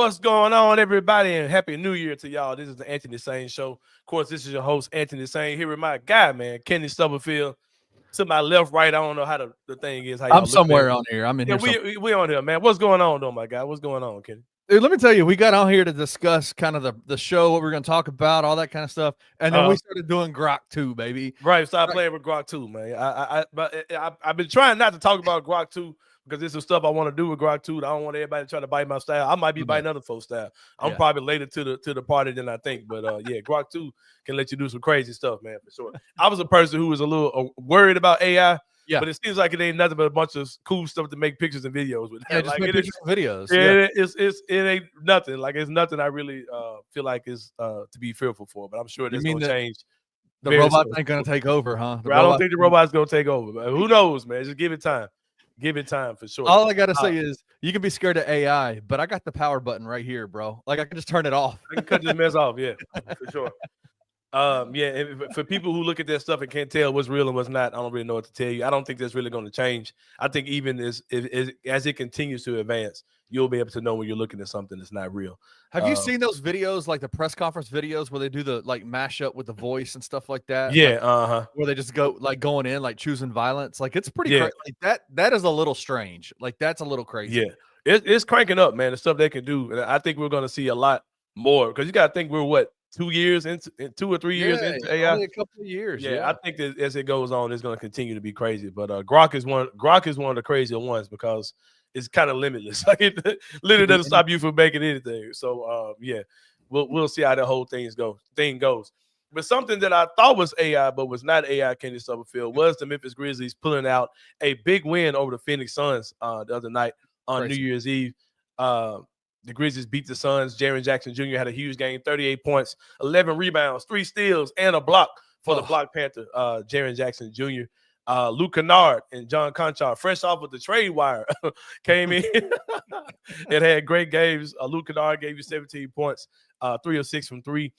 What's going on, everybody, and Happy New Year to y'all. This is the Anthony Sain Show. Of course, this is your host, Anthony Sain, here with my guy, man, Kenny Stubblefield. To my left, right, I don't know how the thing is. How y'all I'm somewhere on here. I'm in here. We on here, man. What's going on, though, my guy? What's going on, Kenny? Dude, let me tell you, we got on here to discuss kind of the show, what we're going to talk about, all that kind of stuff, and then we started doing Grok 2, baby. Right, start playing with Grok 2, man. I've been trying not to talk about Grok 2 because there's some stuff I want to do with Grok 2. I don't want everybody trying to bite my style. I might be biting other folks' style. I'm probably later to the party than I think, but yeah, Grok 2 can let you do some crazy stuff, man, for sure. I was a person who was a little worried about AI. Yeah, but it seems like it ain't nothing but a bunch of cool stuff to make pictures and videos with. Yeah, just make pictures and videos. Yeah, it ain't nothing. Like it's nothing I really feel like is to be fearful for. But I'm sure that's gonna change. The robots ain't gonna take over, huh? I don't think the robot's gonna take over. But who knows, man? Just give it time. Give it time for sure. All I gotta say is you can be scared of AI, but I got the power button right here, bro. Like I can just turn it off. I can cut this mess off. Yeah, for sure. Yeah, for people who look at that stuff and can't tell what's real and what's not, I don't really know what to tell you. I don't think that's really going to change. I think even as it continues to advance, you'll be able to know when you're looking at something that's not real. Have you seen those videos, like the press conference videos where they do the like mashup with the voice and stuff like that? Yeah, like, where they just go like going in, like choosing violence. Like it's pretty crazy. Like that is a little strange. Like that's a little crazy. Yeah, it's cranking up, man. The stuff they can do, and I think we're going to see a lot more because you got to think we're what. 2 years into 2 or 3 years into AI, only a couple of years. Yeah, I think that as it goes on, it's going to continue to be crazy. But Grok is one of the crazier ones because it's kind of limitless. Like it literally doesn't stop you from making anything. So yeah, we'll see how the whole thing goes. But something that I thought was AI, but was not AI, Kenny Stubblefield, was the Memphis Grizzlies pulling out a big win over the Phoenix Suns the other night on New Year's Eve. The Grizzlies beat the Suns. Jaren Jackson Jr. had a huge game, 38 points, 11 rebounds, 3 steals, and a block for the Block Panther, Jaren Jackson Jr. Luke Kennard and John Conchar, fresh off of the trade wire, came in and had great games. Luke Kennard gave you 17 points, 3 of 6 from 3.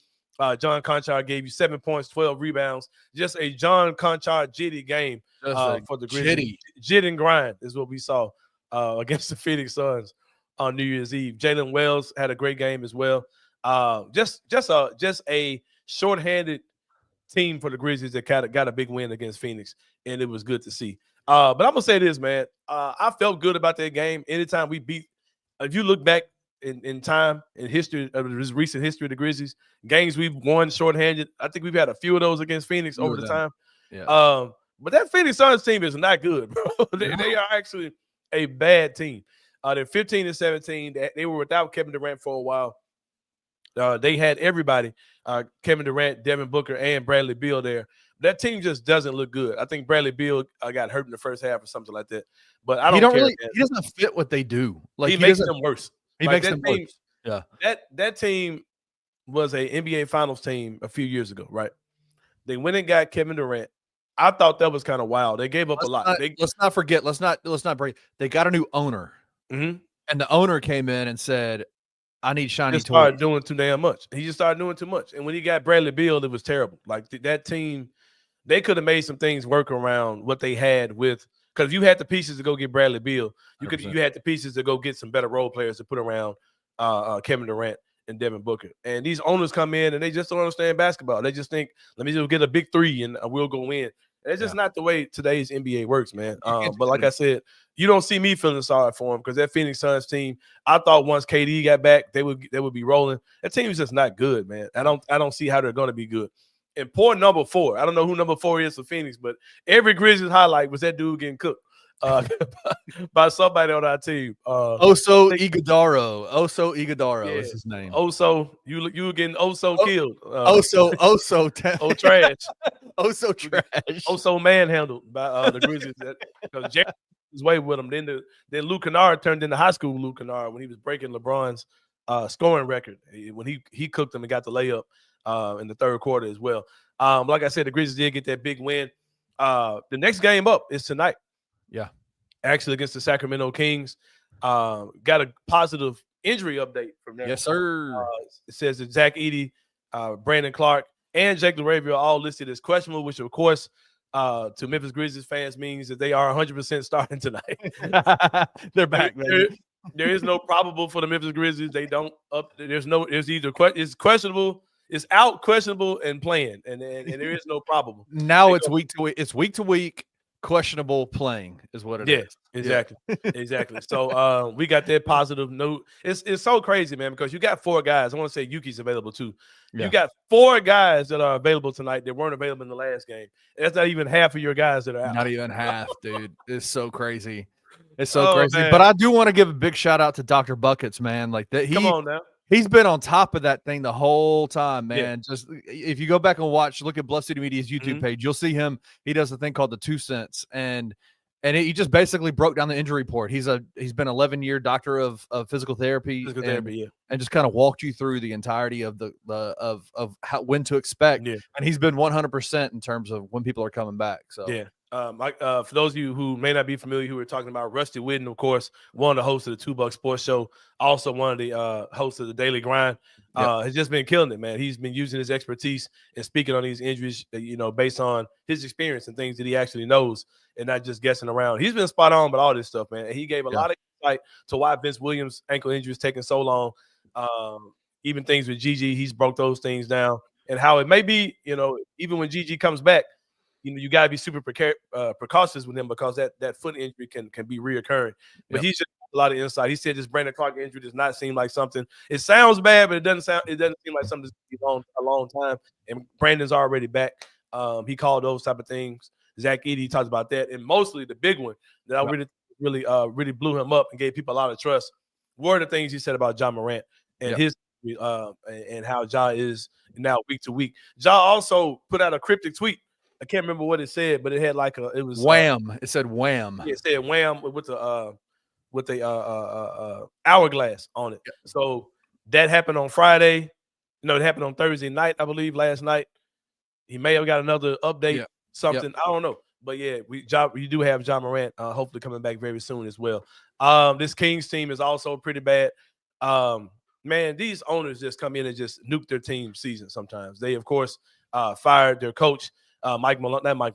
John Conchar gave you 7 points, 12 rebounds. Just a John Conchar jitty game for the Grizzlies. Jit and grind is what we saw against the Phoenix Suns on New Year's Eve. Jalen Wells had a great game as well. Just a shorthanded team for the Grizzlies that got a big win against Phoenix, and it was good to see. But I'm gonna say this, man. I felt good about that game. Anytime we beat, if you look back in time in history of this recent history of the Grizzlies, games we've won shorthanded. I think we've had a few of those against Phoenix over the time. Yeah. But that Phoenix Suns team is not good, bro. They are actually a bad team. They're 15-17. They were without Kevin Durant for a while. They had everybody, Kevin Durant, Devin Booker, and Bradley Beal there. That team just doesn't look good. I think Bradley Beal got hurt in the first half or something like that. But I don't care. He doesn't fit what they do. Like he makes them worse. He makes them worse. Yeah. That team was a NBA Finals team a few years ago, right? They went and got Kevin Durant. I thought that was kind of wild. They gave up a lot. Let's not forget. Let's not break. They got a new owner. Mm-hmm. And the owner came in and said, I need shiny toys. He started doing too damn much. He just started doing too much. And when he got Bradley Beal, it was terrible. Like that team, they could have made some things work around what they had with, because you had the pieces to go get Bradley Beal. You had the pieces to go get some better role players to put around Kevin Durant and Devin Booker. And these owners come in and they just don't understand basketball. They just think, let me just get a big 3 and we'll go win. It's just not the way today's NBA works, man. But like I said, you don't see me feeling sorry for him because that Phoenix Suns team, I thought once KD got back, they would be rolling. That team is just not good, man. I don't see how they're going to be good. And poor number 4. I don't know who number 4 is for Phoenix, but every Grizzlies highlight was that dude getting cooked by somebody on our team. Oso Iguodaro is his name. Oso, you were getting killed. Oso trash. Oso trash. Oso manhandled by the Grizzlies because Jerry was way with him. Then Luke Kennard turned into high school Luke Kennard when he was breaking LeBron's scoring record when he cooked them and got the layup in the third quarter as well. Like I said, the Grizzlies did get that big win. The next game up is tonight. Yeah, actually against the Sacramento Kings. Got a positive injury update from them. Yes, sir. It says that Zach Edey, Brandon Clark, and Jake LaRavia are all listed as questionable, which of course to Memphis Grizzlies fans means that they are 100% starting tonight. They're back, man. There is no probable for the Memphis Grizzlies. They don't up. There's either it's questionable, it's out, questionable, and playing, and there is no probable. Now it's week to week. It's week to week. Questionable playing is what it is. Exactly. Exactly. So we got that positive note. It's so crazy, man, because you got 4 guys. I want to say Yuki's available too. You got 4 guys that are available tonight that weren't available in the last game. That's not even half of your guys that are out. Not even half, dude. It's so crazy. It's so crazy. Man. But I do want to give a big shout out to Dr. Buckets, man. Like that. Come on now. He's been on top of that thing the whole time, man. Yeah. Just if you go back and look at Bluff City Media's YouTube page, you'll see him. He does a thing called the 2 cents, and he just basically broke down the injury report. He's been 11-year doctor of physical therapy, and just kind of walked you through the entirety of when to expect. Yeah. And he's been 100% in terms of when people are coming back. So yeah. For those of you who may not be familiar, who we're talking about, Rusty Whitten, of course, one of the hosts of the 2 Buck Sports Show, also one of the hosts of the Daily Grind, has just been killing it, man. He's been using his expertise and speaking on these injuries, based on his experience and things that he actually knows, and not just guessing around. He's been spot on with all this stuff, man. And he gave a lot of insight to why Vince Williams' ankle injury is taking so long. Even things with GG, he's broke those things down, and how it may be, even when GG comes back, you got to be super precautious with him, because that foot injury can be reoccurring. But he's just a lot of insight. He said this Brandon Clark injury does not seem like something. It sounds bad, but it doesn't seem like something that's been a long time. And Brandon's already back. He called those type of things. Zach Edey talked about that, and mostly the big one that I really blew him up and gave people a lot of trust were the things he said about Ja Morant and his and how Ja is now week to week. Ja also put out a cryptic tweet. I can't remember what it said, but it had it was wham. It said wham. It said wham with the hourglass on it. So that happened on Friday. It happened on Thursday night, I believe, last night. He may have got another update, something. I don't know. But yeah, we do have Ja Morant hopefully coming back very soon as well. This Kings team is also pretty bad. Man, these owners just come in and just nuke their team season sometimes. They, of course, fired their coach. Mike Brown. Mike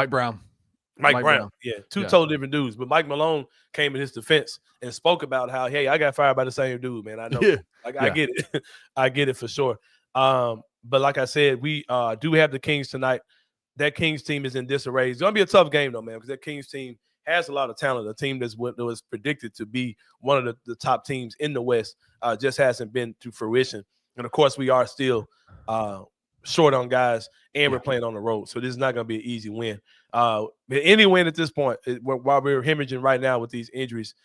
Brown. Yeah, two totally different dudes. But Mike Malone came in his defense and spoke about how, hey, I got fired by the same dude, man. I know. I get it. I get it for sure. But like I said, we do have the Kings tonight. That Kings team is in disarray. It's going to be a tough game, though, man, because that Kings team has a lot of talent. A team that was predicted to be one of the top teams in the West just hasn't been to fruition. And, of course, we are still short on guys, and we're playing on the road. So this is not going to be an easy win. Any win at this point, while we're hemorrhaging right now with these injuries,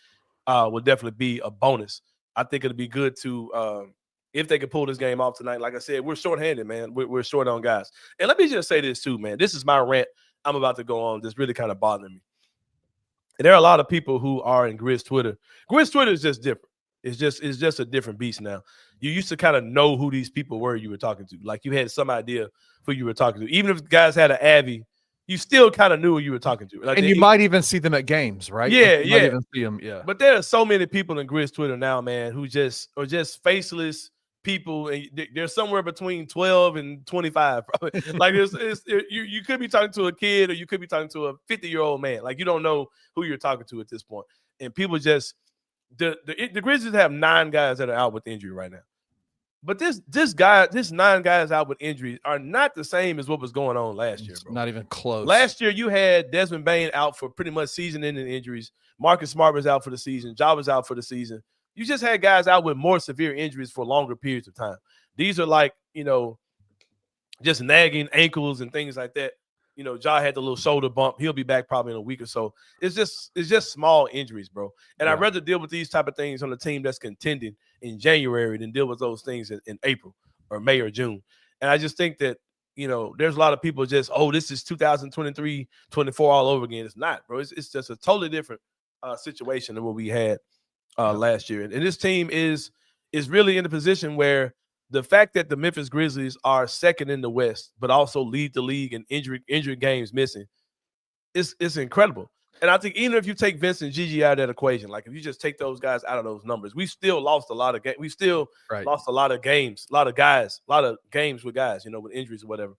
will definitely be a bonus. I think it'll be good to if they could pull this game off tonight. Like I said, we're shorthanded, man. We're short on guys. And let me just say this too, man. This is my rant I'm about to go on that's really kind of bothering me. And there are a lot of people who are in Grizz Twitter. Grizz Twitter is just different. It's just a different beast now. You used to kind of know who these people were you were talking to. Like you had some idea who you were talking to. Even if guys had an Avi, you still kind of knew who you were talking to. Like and you might even see them at games, right? Yeah, you might even see them, But there are so many people in Grizz Twitter now, man, who are just faceless people, and they're somewhere between 12 and 25. Probably. Like you could be talking to a kid, or you could be talking to a 50-year-old man. Like you don't know who you're talking to at this point. And people just the Grizzlies have 9 guys that are out with injury right now. But this 9 guys out with injuries are not the same as what was going on last year, bro. Not even close. Last year, you had Desmond Bane out for pretty much season-ending injuries. Marcus Smart was out for the season. Ja was out for the season. You just had guys out with more severe injuries for longer periods of time. These are like, just nagging ankles and things like that. Ja had the little shoulder bump. He'll be back probably in a week or so. It's just small injuries, bro. And I'd rather deal with these type of things on a team that's contending in January than deal with those things in April or May or June. And I just think that, there's a lot of people just, this is 2023, 24 all over again. It's not, bro. It's just a totally different situation than what we had last year. And this team is really in a position where the fact that the Memphis Grizzlies are second in the West, but also lead the league in injured games missing, it's incredible. And I think even if you take Vince and GG out of that equation, like if you just take those guys out of those numbers, we still lost a lot of games. We still lost a lot of games, a lot of games with guys, with injuries or whatever,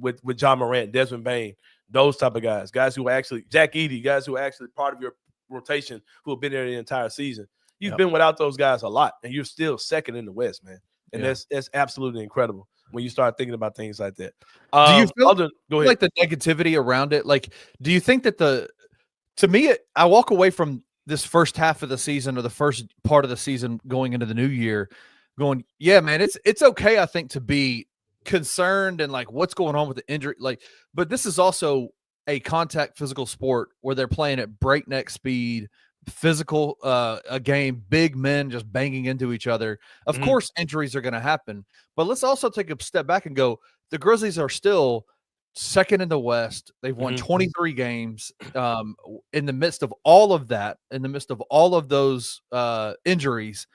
with Ja Morant, Desmond Bane, those type of guys who are actually Jack Edey, guys who are actually part of your rotation who have been there the entire season. You've been without those guys a lot, and you're still second in the West, man. And that's absolutely incredible when you start thinking about things like that. Do you feel go ahead. like the negativity around it? Like, do you think that to me, I walk away from this first half of the season or the first part of the season going into the new year going, yeah, man, it's okay, I think, to be concerned and like what's going on with the injury. Like, but this is also a contact physical sport where they're playing at breakneck speed, physical a game, big men just banging into each other. Of course, injuries are going to happen, but let's also take a step back and go, the Grizzlies are still second in the West. They've won 23 games. In the midst of all of that, in the midst of all of those injuries,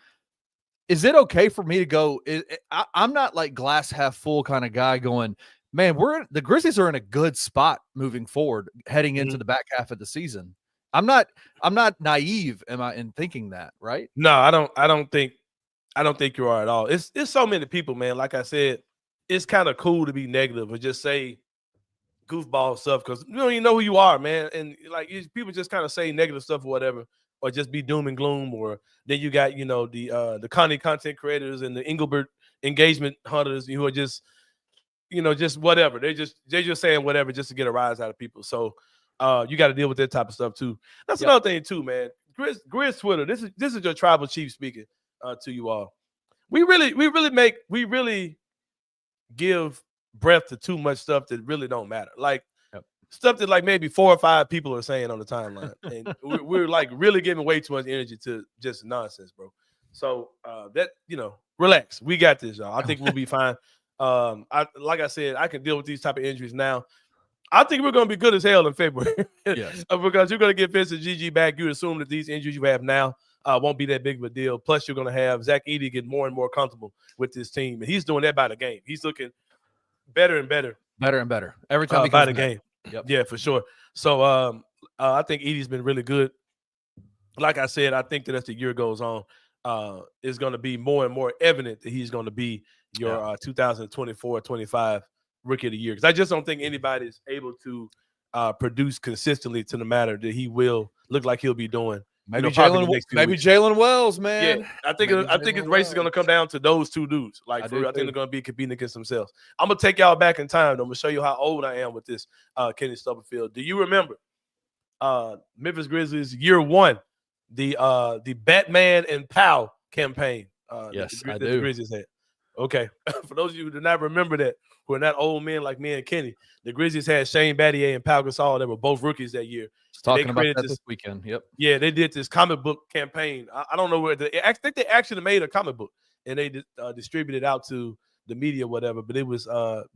is it okay for me to go? I'm not like glass half full kind of guy going, man, the Grizzlies are in a good spot moving forward, heading into the back half of the season. I'm not naive, am I, in thinking that, right? No, I don't think you are at all. It's so many people, man. Like I said, it's kind of cool to be negative or just say goofball stuff because you don't even know who you are, man. And like people just kind of say negative stuff or whatever, or just be doom and gloom. Or then you got the content creators and the Engelbert engagement hunters who are just just whatever. They're just saying whatever just to get a rise out of people. So you got to deal with that type of stuff too. That's another thing too, man. Grizz Twitter. This is your tribal chief speaking to you all. We really give breath to too much stuff that really don't matter. Like stuff that like maybe 4 or 5 people are saying on the timeline, and we're like really giving way too much energy to just nonsense, bro. So that relax. We got this, y'all. I think we'll be fine. Like I said, I can deal with these type of injuries now. I think we're going to be good as hell in February. Yes. Because you're going to get Vincent GG back. You assume that these injuries you have now won't be that big of a deal. Plus, you're going to have Zach Edey get more and more comfortable with this team. And he's doing that by the game. He's looking better and better. Better and better. Every time he by comes the game. Yep. Yeah, for sure. So I think Edey's been really good. Like I said, I think that as the year goes on, it's going to be more and more evident that he's going to be your 2024-25 Rookie of the Year. Because I just don't think anybody's able to produce consistently to the matter that he will look like he'll be doing. Maybe Jalen Wells, man. Yeah, I think his race is going to come down to those two dudes. Like, I think they're going to be competing against themselves. I'm going to take y'all back in time. I'm going to show you how old I am with this Kenny Stubblefield. Do you remember Memphis Grizzlies year 1, the Batman and Powell campaign? Yes, I do. The Grizzlies had. Okay. For those of you who do not remember that, who are not old men like me and Kenny, the Grizzlies had Shane Battier and Pau Gasol that were both rookies that year. Talking about that this weekend. Yep. Yeah, they did this comic book campaign. I don't know where I think they actually made a comic book and they distributed it out to the media, whatever. But it was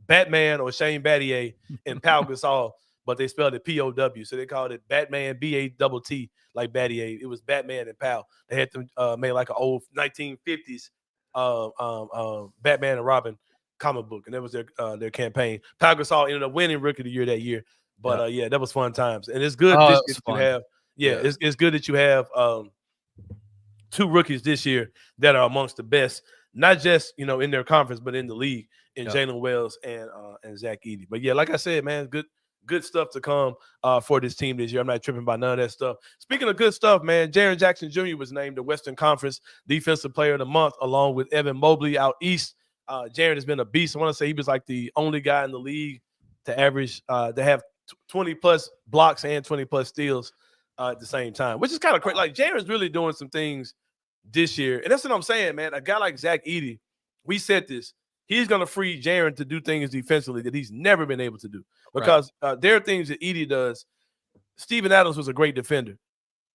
Batman or Shane Battier and Pau Gasol, but they spelled it P-O-W. So they called it Batman B-A-T-T like Battier. It was Batman and Pau. They had them made like an old 1950s Batman and Robin comic book, and that was their campaign. Pau Gasol ended up winning Rookie of the Year that year. But yeah, that was fun times, and it's good that you have. Yeah, it's good that you have 2 rookies this year that are amongst the best, not just in their conference, but in the league. In Jalen Wells and Zach Edey. But yeah, like I said, man, good stuff to come for this team this year. I'm not tripping by none of that stuff. Speaking of good stuff, man, Jaren Jackson Jr. was named the Western Conference Defensive Player of the Month, along with Evan Mobley out east. Jaren has been a beast. I want to say he was like the only guy in the league to average to have 20-plus blocks and 20-plus steals at the same time, which is kind of crazy. Like, Jaren's really doing some things this year. And that's what I'm saying, man. A guy like Zach Edey, we said this, he's going to free Jaren to do things defensively that he's never been able to do. Because there are things that Edey does. Steven Adams was a great defender.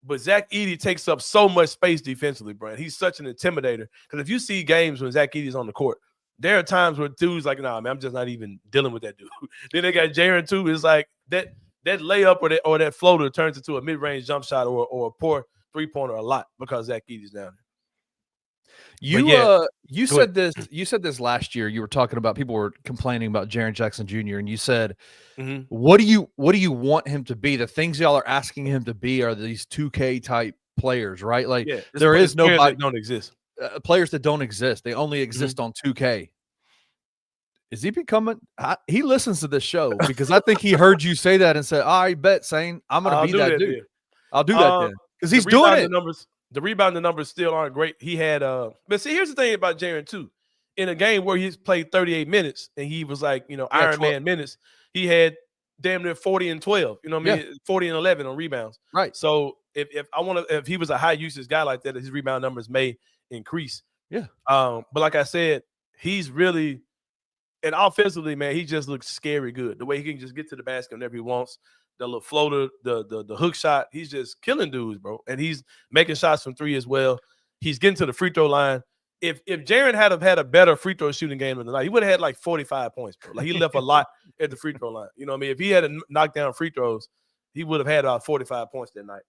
But Zach Edey takes up so much space defensively, Brian. He's such an intimidator. Because if you see games when Zach Edey's on the court, there are times where dudes like, nah, man, I'm just not even dealing with that dude. Then they got Jaren too. It's like that layup or that floater turns into a mid-range jump shot or a poor three-pointer a lot because Zach Edey's down there. You said this last year. You were talking about people were complaining about Jaren Jackson Jr. and you said, what do you want him to be? The things y'all are asking him to be are these 2K type players, right? Like there is nobody don't exist. Players that don't exist. They only exist on 2K. Is he becoming? He listens to this show because I think he heard you say that and said, "I bet, Sain, I'm going to be that dude. I'll do that then." because he's doing it. The rebounding numbers still aren't great. He had but see, here's the thing about Jaren too. In a game where he's played 38 minutes and he was like, Iron Man minutes, he had damn near 40 and 12. You know what I mean? 40 and 11 on rebounds. Right. So if he was a high usage guy like that, his rebound numbers may increase. Yeah. But like I said, he's really, and offensively, man, he just looks scary good. The way he can just get to the basket whenever he wants. The little floater, the hook shot, he's just killing dudes, bro. And he's making shots from three as well. He's getting to the free throw line. If Jaren had a better free throw shooting game in the night, he would have had like 45 points, bro. Like he left a lot at the free throw line. You know what I mean? If he had to knock down free throws, he would have had about 45 points that night,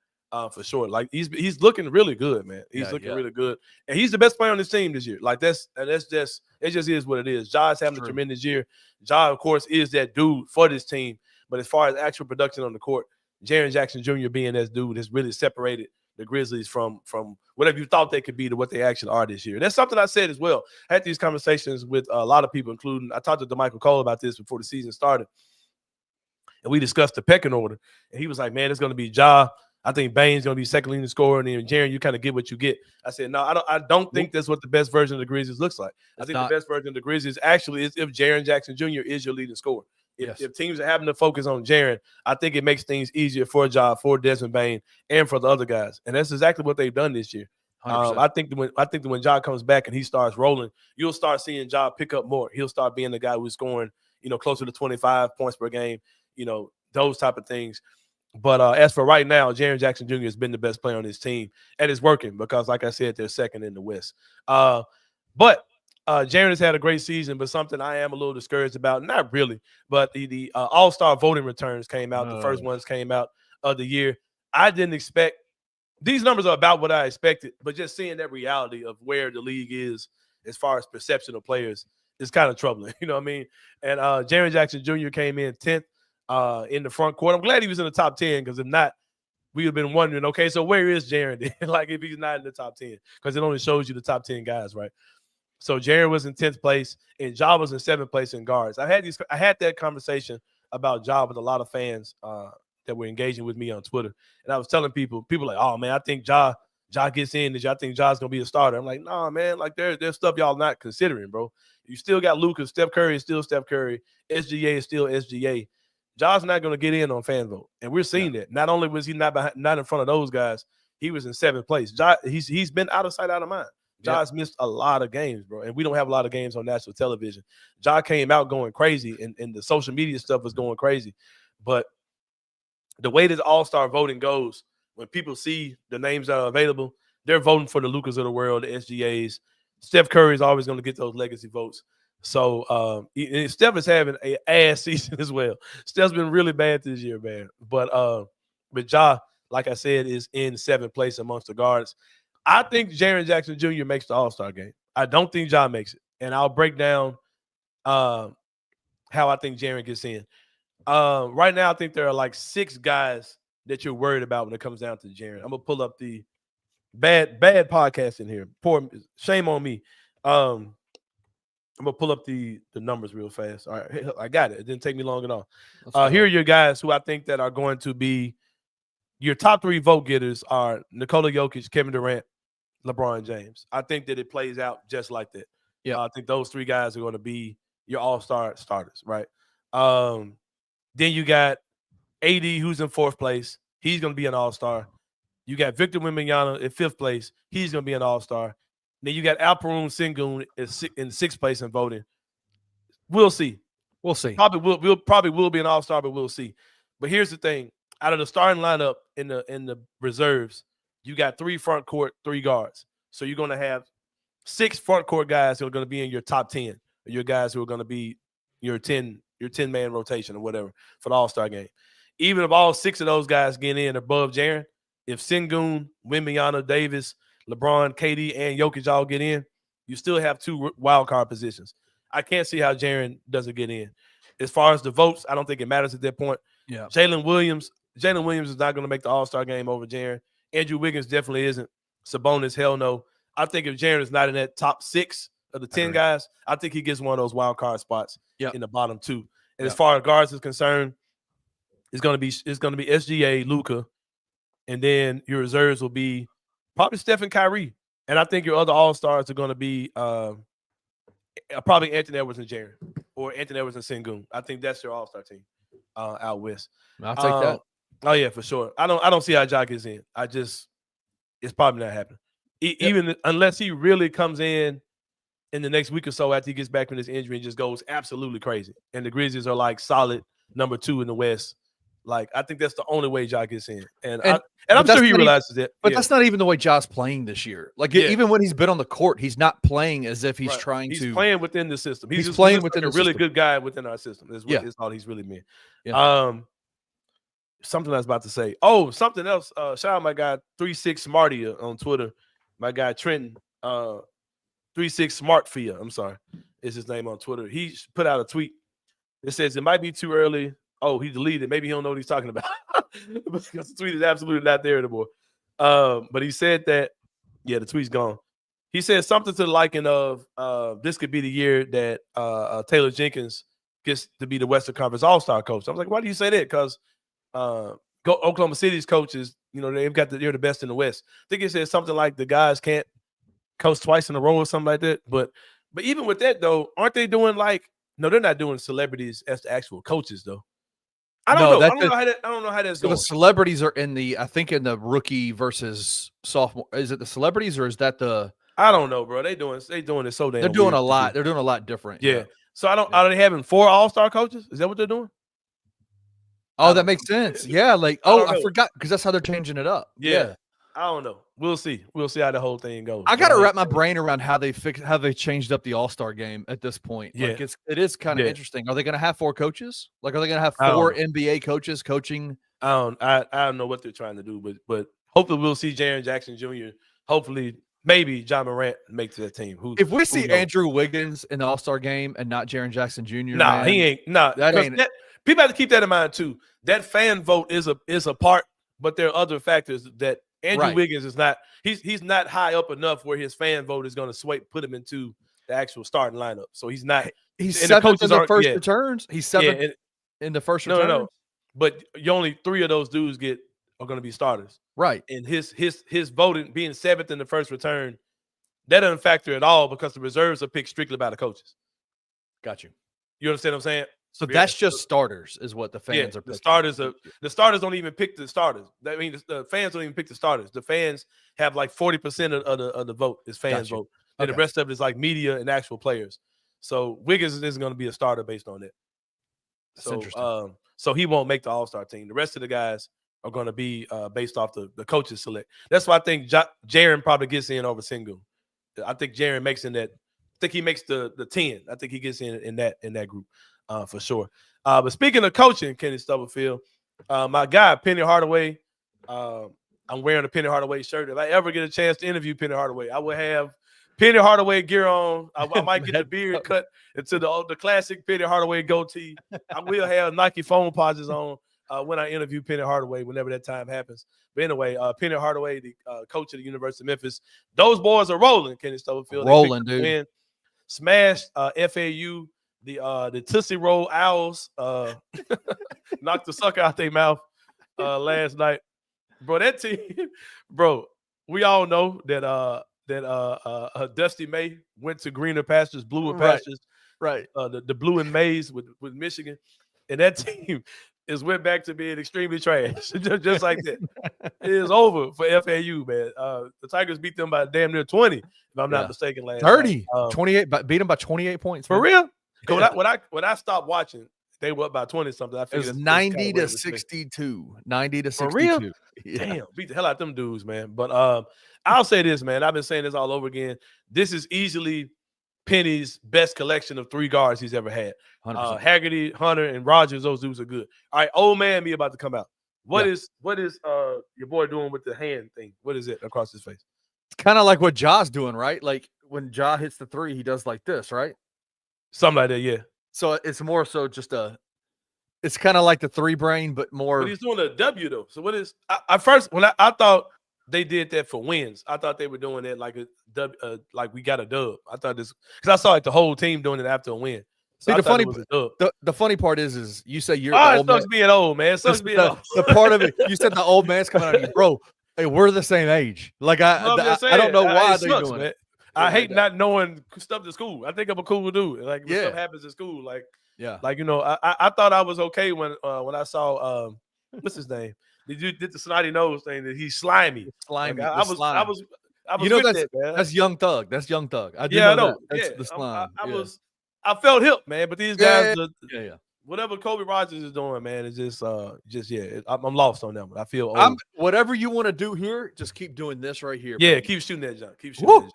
for sure. Like he's looking really good, man. He's looking really good, and he's the best player on this team this year. Like it just is what it is. Ja's having a tremendous year. Ja, of course, is that dude for this team. But as far as actual production on the court, Jaren Jackson Jr. being this dude has really separated the Grizzlies from whatever you thought they could be to what they actually are this year. And that's something I said as well. I had these conversations with a lot of people, including I talked to DeMichael Cole about this before the season started. And we discussed the pecking order. And he was like, man, it's going to be Ja. I think Bane's going to be second leading scorer. And then Jaren, you kind of get what you get. I said, no, I don't think that's what the best version of the Grizzlies looks like. I think the best version of the Grizzlies actually is if Jaren Jackson Jr. is your leading scorer. If teams are having to focus on Jaren, I think it makes things easier for Ja, for Desmond Bane, and for the other guys. And that's exactly what they've done this year. I think that when Ja comes back and he starts rolling, you'll start seeing Ja pick up more. He'll start being the guy who's scoring, closer to 25 points per game, those type of things. But as for right now, Jaren Jackson Jr. has been the best player on this team, and it's working because, like I said, they're second in the West. But Jaren has had a great season, but something I am a little discouraged about. Not really, but the All-Star voting returns came out. The first ones came out of the year. I didn't expect – these numbers are about what I expected, but just seeing that reality of where the league is as far as perception of players is kind of troubling. You know what I mean? And Jaren Jackson Jr. came in 10th in the front court. I'm glad he was in the top 10 because if not, we would have been wondering, okay, so where is Jaren then? Like if he's not in the top 10 because it only shows you the top 10 guys, right? So Jaren was in 10th place, and Ja was in 7th place in guards. I had that conversation about Ja with a lot of fans that were engaging with me on Twitter, and I was telling people like, "Oh man, I think Ja gets in. I think Ja's gonna be a starter." I'm like, "Nah, man. Like there's stuff y'all not considering, bro. You still got Luka. Steph Curry is still Steph Curry. SGA is still SGA. Ja's not gonna get in on fan vote, and we're seeing that. Not only was he not in front of those guys, he was in 7th place. Ja, he's been out of sight, out of mind. Ja's missed a lot of games, bro, and we don't have a lot of games on national television. Ja came out going crazy, and the social media stuff was going crazy. But the way that All-Star voting goes, when people see the names that are available, they're voting for the Lukas of the world, the SGAs. Steph Curry is always going to get those legacy votes. So Steph is having an ass season as well. Steph's been really bad this year, man. But Ja, like I said, is in 7th place amongst the guards. I think Jaren Jackson Jr. makes the All-Star game. I don't think Ja makes it. And I'll break down how I think Jaren gets in. Right now, I think there are like 6 guys that you're worried about when it comes down to Jaren. I'm going to pull up the bad podcast in here. Shame on me. I'm going to pull up the numbers real fast. All right, I got it. It didn't take me long at all. Here are your guys who I think that are going to be your top 3 vote getters are Nikola Jokic, Kevin Durant, LeBron James. I think that it plays out just like that. Yeah, I think those 3 guys are going to be your all-star starters, right? Then you got AD, who's in 4th place. He's going to be an all-star. You got Victor Wembanyama in 5th place. He's going to be an all-star. Then you got Alperen Sengun in 6th place in voting. We'll see. We'll see. Probably will be an all-star, but we'll see. But here's the thing. Out of the starting lineup in the reserves, you got 3 front court, 3 guards. So you're going to have 6 front court guys who are going to be in your top 10, or your guys who are going to be your 10-man rotation or whatever for the All-Star game. Even if all 6 of those guys get in above Jaren, if Sengun, Wembanyama, Davis, LeBron, KD, and Jokic all get in, you still have 2 wild card positions. I can't see how Jaren doesn't get in. As far as the votes, I don't think it matters at that point. Yeah, Jalen Williams is not going to make the All-Star game over Jaren. Andrew Wiggins definitely isn't. Sabonis, hell no. I think if Jaren is not in that top 6 of the 10 guys, I think he gets one of those wild card spots in the bottom 2. And as far as guards is concerned, it's going to be SGA, Luka, and then your reserves will be probably Steph and Kyrie. And I think your other all-stars are going to be probably Anthony Edwards and Jaren, or Anthony Edwards and Sengun. I think that's your all-star team out west. I'll take that. Oh yeah, for sure. I don't see how Ja gets in. It's probably not happening. Even unless he really comes in the next week or so after he gets back from this injury and just goes absolutely crazy. And the Grizzlies are like solid number 2 in the West. Like, I think that's the only way Ja gets in. And I'm sure he realizes that. But that's not even the way Ja's playing this year. Like, even when he's been on the court, he's not playing as if he's trying to. He's playing within the system. He's playing within a really good guy within our system. That's all he's really been. Yeah. Something I was about to say. Oh, something else. Shout out my guy 36 Smarty on Twitter. My guy Trenton 36 Smart Fia. I'm sorry, is his name on Twitter. He put out a tweet. It says it might be too early. Oh, he deleted it. Maybe he don't know what he's talking about because the tweet is absolutely not there anymore. But he said that, the tweet's gone. He said something to the liking of this could be the year that Taylor Jenkins gets to be the Western Conference All-Star coach. I was like, why do you say that? Because Oklahoma City's coaches, they're the best in the West. I think it says something like the guys can't coach twice in a row or something like that. But even with that though, aren't they doing no, they're not doing celebrities as the actual coaches though. I don't know. I don't know how that's going. The celebrities are in the rookie versus sophomore. Is it the celebrities or is that the? I don't know, bro. They doing it so damn. They're doing a lot. They're doing a lot different. Yeah. So are they having 4 all-star coaches? Is that what they're doing? Oh, that makes sense. Yeah. I forgot because that's how they're changing it up. Yeah. I don't know. We'll see. We'll see how the whole thing goes. I got to wrap my brain around how they changed up the All-Star game at this point. Yeah. It is kind of interesting. Are they going to have 4 coaches? Are they going to have 4 NBA coaches coaching? I don't know what they're trying to do, but hopefully we'll see Jaren Jackson Jr. Hopefully, maybe John Morant makes that team. If we see Andrew Wiggins in the All-Star game and not Jaren Jackson Jr., he ain't. That ain't. People have to keep that in mind too. That fan vote is a part, but there are other factors that Andrew Wiggins is not. He's not high up enough where his fan vote is going to put him into the actual starting lineup. So he's not. He's 7th in the first returns. He's 7th in the first returns. No. But you only 3 of those dudes are going to be starters. Right. And his voting being 7th in the first return, that doesn't factor at all because the reserves are picked strictly by the coaches. Got you. You understand what I'm saying? So that's just starters, is what the fans are picking. The starters don't even pick the starters. I mean, the fans don't even pick the starters. The fans have 40% of the vote is fans vote, and the rest of it is media and actual players. So Wiggins isn't going to be a starter based on that. That's interesting. So he won't make the All-Star team. The rest of the guys are going to be based off the coaches select. That's why I think Jaren probably gets in over Sengun. I think Jaren makes in that. I think he makes the 10. I think he gets in that group. For sure. But speaking of coaching, Kenny Stubblefield, my guy, Penny Hardaway, I'm wearing a Penny Hardaway shirt. If I ever get a chance to interview Penny Hardaway, I will have Penny Hardaway gear on. I might get the beard cut into the classic Penny Hardaway goatee. I will have Nike foam posits on when I interview Penny Hardaway, whenever that time happens. But anyway, Penny Hardaway, the coach of the University of Memphis, those boys are rolling, Kenny Stubblefield. Rolling, dude. Smashed FAU. The Tootsie Roll Owls knocked the sucker out their mouth last night. Bro, that team, bro, we all know that Dusty May went to greener pastures, bluer pastures. Right. The blue and maize with Michigan. And that team went back to being extremely trash. just like that. It is over for FAU, man. The Tigers beat them by damn near 20, if I'm not mistaken, last 30, 28, beat them by 28 points. For real? When I stopped watching, they were up by 20-something. I figured it was 90 to 62. 90 to 62. For real? Yeah. Damn, beat the hell out them dudes, man. But I'll say this, man. I've been saying this all over again. This is easily Penny's best collection of 3 guards he's ever had. Haggerty, Hunter, and Rogers, those dudes are good. All right, old man me about to come out. What is your boy doing with the hand thing? What is it across his face? It's kind of like what Ja's doing, right? Like when Ja hits the 3, he does like this, right? Something like that, yeah. So it's more so just it's kind of like the 3 brain, but more. But he's doing a W though. So what is? I first when I thought they did that for wins. I thought they were doing that like a like we got a dub. I thought this because I saw the whole team doing it after a win. So See, the funny part is you say you're the old man. Being old, man. It sucks being old. The part of it, you said the old man's coming out of you, bro. Hey, we're the same age. Like I don't know why they're doing it. I hate not knowing stuff to school. I think I'm a cool dude. Like when stuff happens at school, like I thought I was okay when I saw what's his name? Did the snotty nose thing that he's slimy. Slimy. Like, I was that's Young Thug. That's Young Thug. I know. That's the slime. I felt hip, man. But these guys, whatever Kobe Rogers is doing, man, is just I'm lost on them. I feel old. Whatever you want to do here, just keep doing this right here. Yeah, keep shooting that jump. Keep shooting that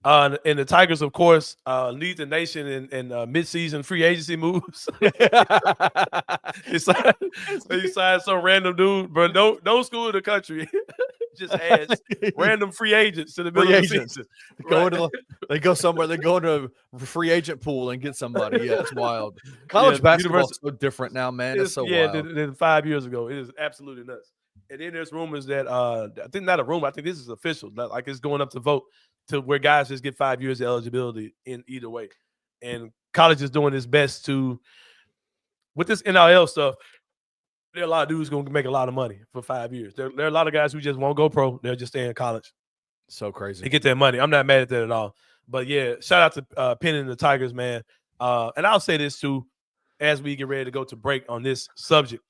jump. And the Tigers, of course, lead the nation in mid-season free agency moves. They signed some random dude, but no school in the country just adds random free agents to the middle of the season. They go somewhere. They go into a free agent pool and get somebody. Yeah, it's wild. College basketball is so different now, man. It's so wild. Than 5 years ago. It is absolutely nuts. And then there's rumors that I think not a rumor. I think this is official. Like it's going up to vote to where guys just get 5 years of eligibility in either way. And college is doing its best to, with this NIL stuff, there are a lot of dudes going to make a lot of money for 5 years. There are a lot of guys who just won't go pro. They'll just stay in college. So crazy. They get that money. I'm not mad at that at all. But, yeah, shout out to Penn and the Tigers, man. And I'll say this, too, as we get ready to go to break on this subject.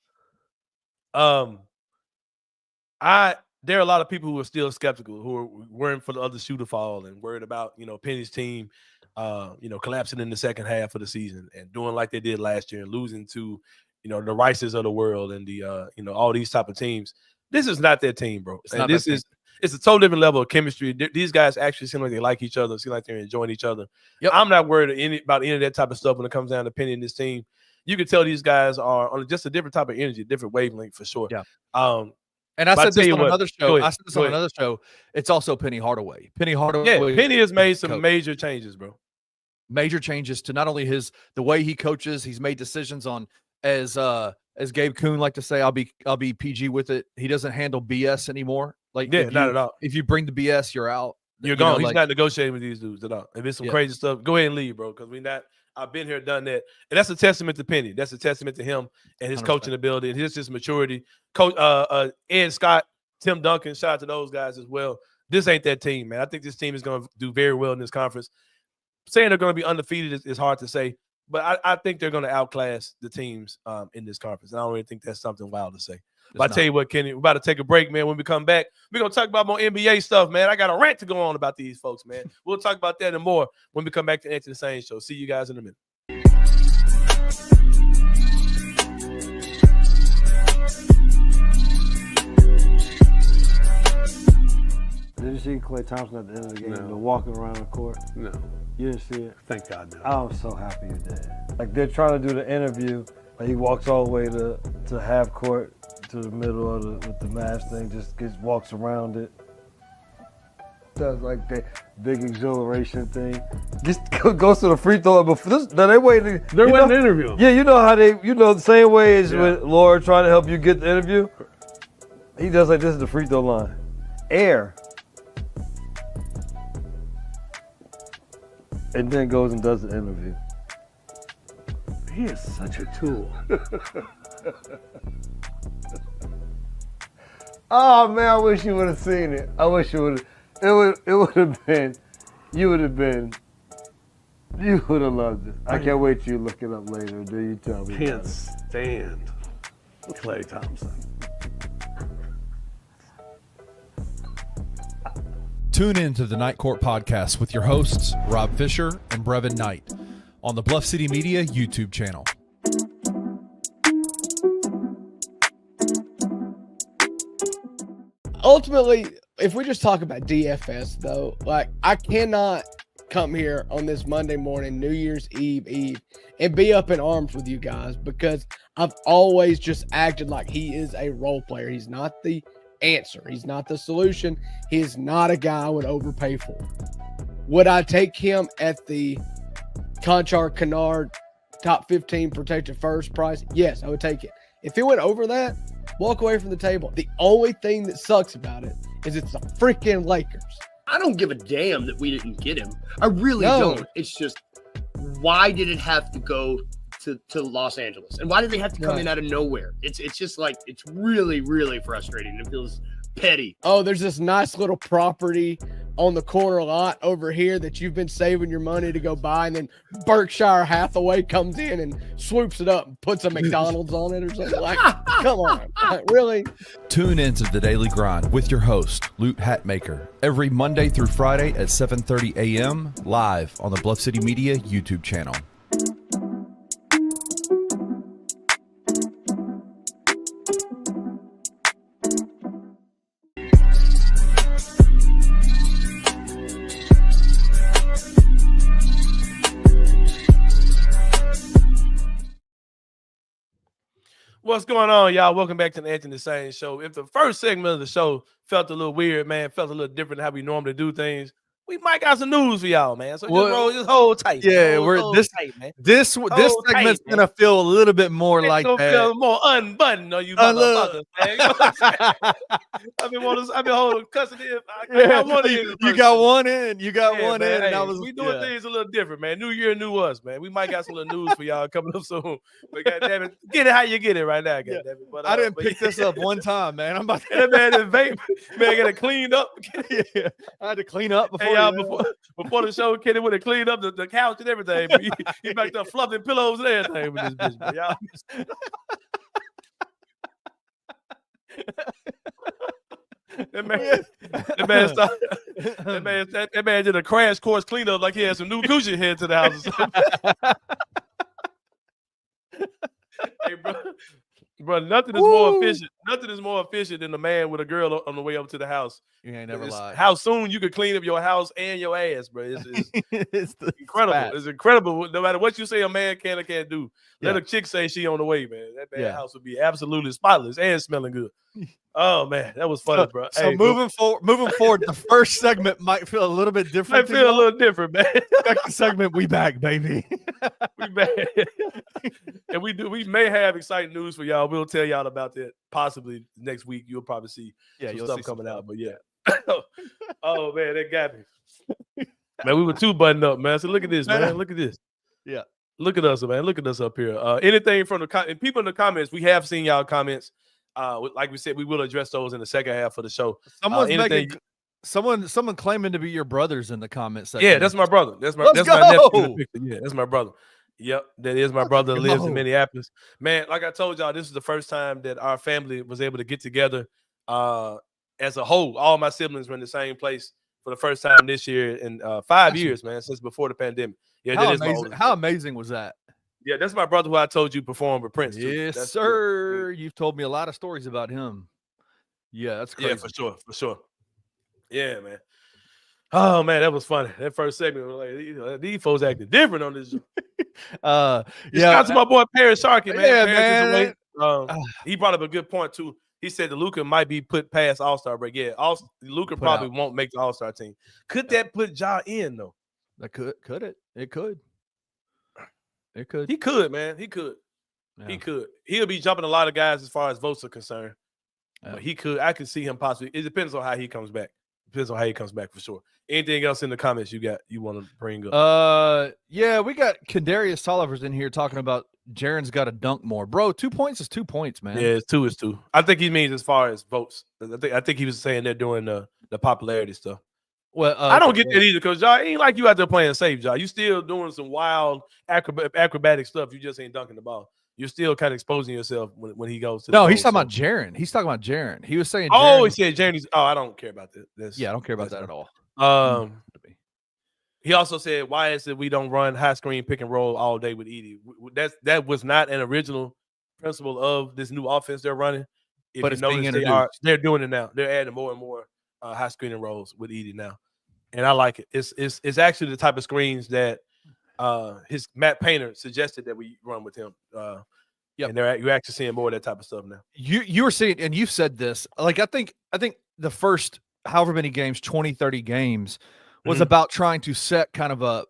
There are a lot of people who are still skeptical, who are worrying for the other shoe to fall and worried about, Penny's team, collapsing in the second half of the season and doing like they did last year and losing to, the Rices of the world and the, all these type of teams. This is not their team, bro. And it's a totally different level of chemistry. These guys actually seem like they like each other, seem like they're enjoying each other. Yep. I'm not worried about any of that type of stuff when it comes down to Penny and this team. You can tell these guys are on just a different type of energy, different wavelength for sure. Yeah. And I said this on another show. It's also Penny Hardaway. Yeah, Penny has made some major changes, bro. Major changes to not only the way he coaches. He's made decisions on, as Gabe Kuhn like to say, I'll be PG with it. He doesn't handle BS anymore. Like not at all. If you bring the BS, you're out. You're gone. He's not negotiating with these dudes at all. If it's some crazy stuff, go ahead and leave, bro. Because I've been here, done that. And that's a testament to Penny. That's a testament to him and his 100%. Coaching ability and his maturity. Coach Ed Scott, Tim Duncan, shout out to those guys as well. This ain't that team, man. I think this team is going to do very well in this conference. Saying they're going to be undefeated is hard to say, but I think they're going to outclass the teams in this conference. And I don't really think that's something wild to say. But I tell you what, Kenny, we're about to take a break, man. When we come back, we're going to talk about more NBA stuff, man. I got a rant to go on about these folks, man. We'll talk about that and more when we come back to Answer the Sain Show. See you guys in a minute. Did you see Klay Thompson at the end of the game? No. Walking around the court? No. You didn't see it? Thank God, no. I'm so happy you did. Like, they're trying to do the interview. Like, he walks all the way to half court, to the middle of with the mask thing, just walks around it. Does like that big exhilaration thing. Just goes to the free throw. They're waiting. They're waiting to interview him. Yeah, you know how the same way as with Laura trying to help you get the interview. He does like this is the free throw line. Air. And then goes and does the interview. He is such a tool. Oh man, I wish you would have seen it. I wish you would have. It would have been. You would have loved it. I can't wait till you look it up later. Do you tell me? Can't stand Klay Thompson. Tune in to the Night Court Podcast with your hosts, Rob Fisher and Brevin Knight, on the Bluff City Media YouTube channel. Ultimately, if we just talk about DFS, though, like, I cannot come here on this Monday morning, New Year's Eve, and be up in arms with you guys because I've always just acted like he is a role player. He's not the answer. He's not the solution. He is not a guy I would overpay for. Would I take him at the Conchar Kennard top 15 protected first price? Yes, I would take it. If it went over that, walk away from the table. The only thing that sucks about it is it's the freaking Lakers. I don't give a damn that we didn't get him. I really don't. It's just why did it have to go to Los Angeles? And why did they have to come in out of nowhere? It's just like, it's really, really frustrating. It feels petty. Oh, there's this nice little property on the corner lot over here that you've been saving your money to go buy, and then Berkshire Hathaway comes in and swoops it up and puts a McDonald's on it or something. Like, come on, like, really? Tune into The Daily Grind with your host, Loot Hatmaker, every Monday through Friday at 7:30 a.m. live on the Bluff City Media YouTube channel. What's going on, y'all? Welcome back to the Anthony Sain Show. If the first segment of the show felt a little weird, man, felt a little different than how we normally do things, we might got some news for y'all, man. So just hold tight. Yeah, man. This segment's gonna feel a little bit more like that. Feel more unbuttoned on you motherfuckers, man. You know what I'm saying? I've been holding cussing in. You got one in. You got one in. Hey, And we doing things a little different, man. New year, new us, man. We might got some little news for y'all coming up soon. But goddamn it, get it how you get it right now, goddamn it. But I didn't pick this up one time, man. I'm about to man got it cleaned up. Yeah, I had to clean up before the show. Kenny would have cleaned up the couch and everything. But he back there fluffing pillows and everything with this bitch, man. Y'all. That man did a crash course cleanup like he had some new Gucci head to the house or something. Hey, bro, nothing is more efficient. Nothing is more efficient than a man with a girl on the way up to the house. You ain't never lied. How soon you could clean up your house and your ass, bro. It's incredible. Fast. It's incredible. No matter what you say a man can or can't do, let a chick say she on the way, man. That man's house would be absolutely spotless and smelling good. Oh man, that was funny, bro. So moving forward, the first segment might feel a little bit different. Might feel a little different, man. Second segment, we back, baby. We back. And we may have exciting news for y'all. We'll tell y'all about that possibly next week. You'll probably see some stuff coming out. But yeah. Oh man, that got me. Man, we were too buttoned up, man. So look at this, man. Look at this. Yeah. Look at us, man. Look at us up here. Anything from the people in the comments, we have seen y'all comments. Like we said, we will address those in the second half of the show. Someone claiming to be your brothers in the comment section. Yeah, that's my brother. That's my nephew in the picture. Yeah, that's my brother. Yep, that is my brother that lives in Minneapolis. Man, like I told y'all, this is the first time that our family was able to get together as a whole. All my siblings were in the same place for the first time this year in 5 years, man, since before the pandemic. Yeah, how amazing was that? Yeah, that's my brother who I told you performed with Prince. Yes, sir. You've told me a lot of stories about him. Yeah, that's crazy. Yeah, for sure. Yeah, man. Oh man, that was funny. That first segment was like these folks acting different on this. Shout out to my boy Paris Sharkey, man. Yeah, man. He brought up a good point too. He said that Luka might be put past All-Star break. Yeah, Luka probably won't make the All-Star team. Could that put Ja in though? That could it? It could. It could. He could, man. He could. Yeah. He could. He'll be jumping a lot of guys as far as votes are concerned. Yeah. But he could. I could see him possibly. It depends on how he comes back. Depends on how he comes back for sure. Anything else in the comments you want to bring up? Yeah, we got Kendarius Tolliver's in here talking about Jaren's got to dunk more, bro. 2 points is 2 points, man. Yeah, it's two. I think he means as far as votes. I think he was saying they're doing the popularity stuff. Well, I don't get that either because y'all ain't like you out there playing safe, y'all. You still doing some wild acrobatic stuff. You just ain't dunking the ball. You're still kind of exposing yourself when he goes to. No, he's talking about Jaren. He's talking about Jaren. He was saying. Oh, he said Jaren. I don't care about that. Yeah, I don't care about that at all. He also said, "Why is it we don't run high screen pick and roll all day with Edie?" That was not an original principle of this new offense they're running. But it's being introduced. They're doing it now. They're adding more and more high screening rolls with Edie now, and I like it. It's actually the type of screens that his Matt Painter suggested that we run with him. And you're actually seeing more of that type of stuff now. You were seeing, and you've said this. Like I think the first however many games, 20, 30 games, was about trying to set kind of a